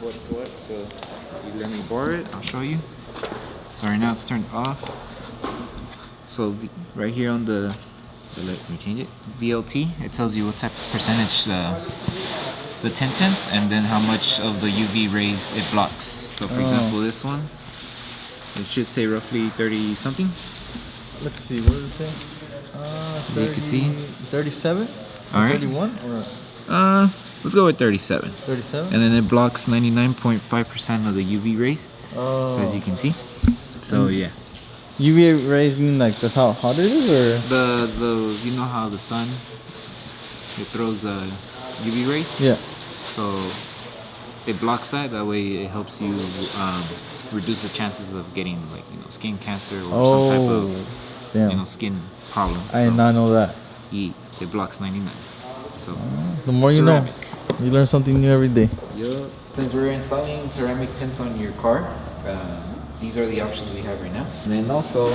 what's what. So you let me borrow it. I'll show you. So right now it's turned off. So right here on let me change it. VLT. It tells you what type of percentage the tint is, and then how much of the UV rays it blocks. So for example, this one, it should say roughly 30 something. Let's see, what does it say? 30, you can see 37? All right. 31? Or let's go with 37. 37? And then it blocks 99.5% of the UV rays. Oh. So as you can see. So yeah. UV rays mean like that's how hot it is, or the you know how the sun it throws UV rays? Yeah. So it blocks that. That way it helps you reduce the chances of getting like skin cancer or some type of skin problem. I did not know that. Yeah, it blocks 99. So the more ceramic. You know. You learn something new every day. Yeah. Since we're installing ceramic tints on your car, these are the options we have right now. And then also,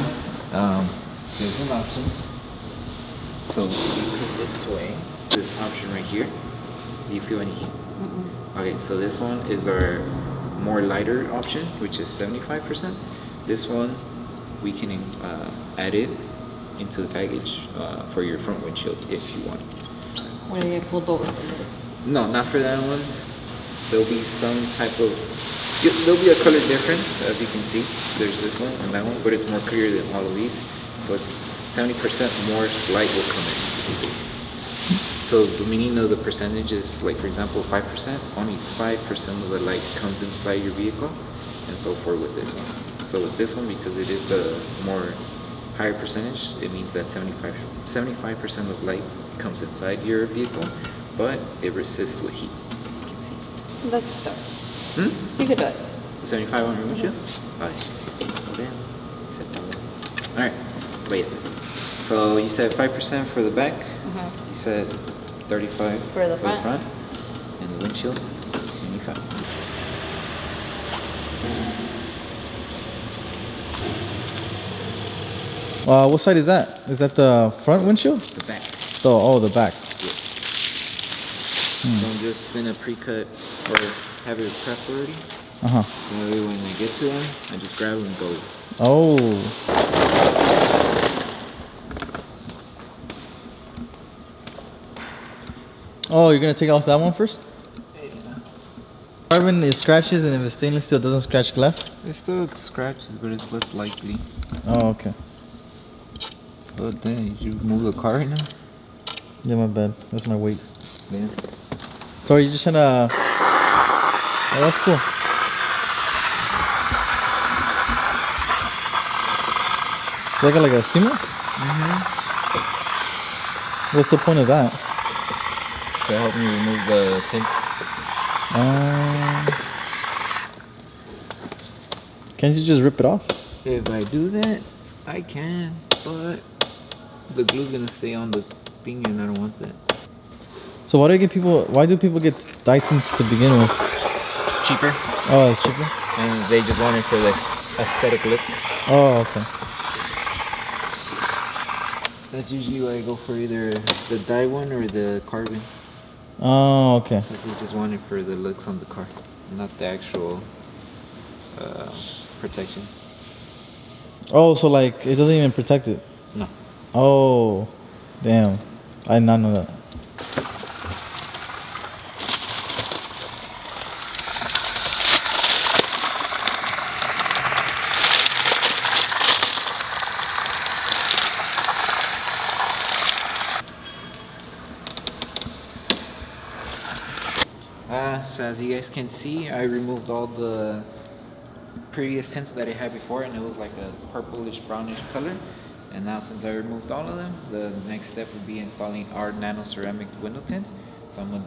there's an option. So if you put this way, this option right here, do you feel any heat? Okay, so this one is our more lighter option, which is 75%. This one, we can add it into the package for your front windshield if you want. When you get pulled over. No, not for that one. There'll be some type of, there'll be a color difference, as you can see. There's this one and that one, but it's more clear than all of these. So it's 70% more light will come in, basically. So the meaning of the percentage is, like for example, 5%, only 5% of the light comes inside your vehicle, and so forth with this one. So with this one, because it is the more higher percentage, it means that 75% of light comes inside your vehicle, but it resists with heat, as you can see. Let's start. You could do it. 75 on your windshield? Alright. Alright, but yeah. So you said 5% for the back. You said 35 for the front. And the windshield, 75. What side is that? Is that the front windshield? The back. Oh, the back. Yes. So I'm just gonna pre-cut or have it prepped already. That way when I get to them, I just grab them and go. Oh. Oh, you're gonna take off that one first? Yeah. Carbon, it scratches, and if it's stainless steel, it doesn't scratch glass? It still scratches, but it's less likely. Oh, okay. Oh, dang, did you move the car right now? Yeah, my bad. That's my weight. Yeah. So you're just trying to... Oh, that's cool. Is that like a steamer? What's the point of that? To help me remove the tint. Can't you just rip it off? If I do that, I can, but the glue's gonna stay on the thing and I don't want that. So why do people get dye tints to begin with? Cheaper. Oh, it's cheaper? And they just want it for the aesthetic look. Oh, okay. That's usually why I go for either the dye one or the carbon. Oh, okay. Because they just want it for the looks on the car, not the actual protection. Oh, so like it doesn't even protect it? No. Oh, damn. I did not know that. So as you guys can see, I removed all the previous tints that I had before, and it was like a purplish brownish color. And now since I removed all of them, the next step would be installing our nano ceramic window tint. So I'm gonna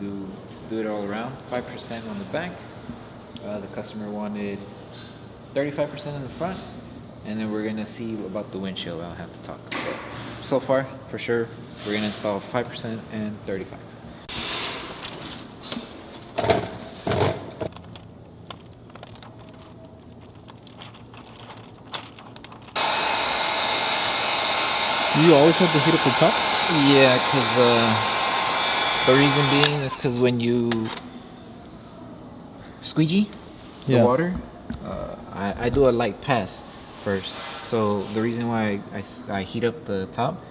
do it all around, 5% on the back. The customer wanted 35% in the front, and then we're gonna see about the windshield. I'll have to talk. But so far, for sure, we're gonna install 5% and 35%. Do you always have to heat up the top? Yeah, because the reason being is because when you squeegee, the Yeah. water, I do a light pass first. So the reason why I heat up the top,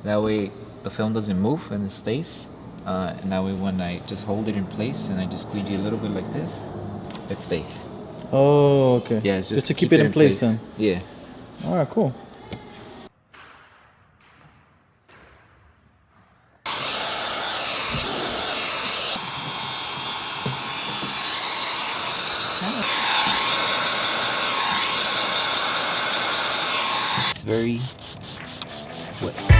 that way the film doesn't move and it stays. And that way when I just hold it in place and I just squeegee a little bit like this, it stays. Oh, okay. Yeah, it's just to keep it in place then. Yeah. All right, cool. It's very wet.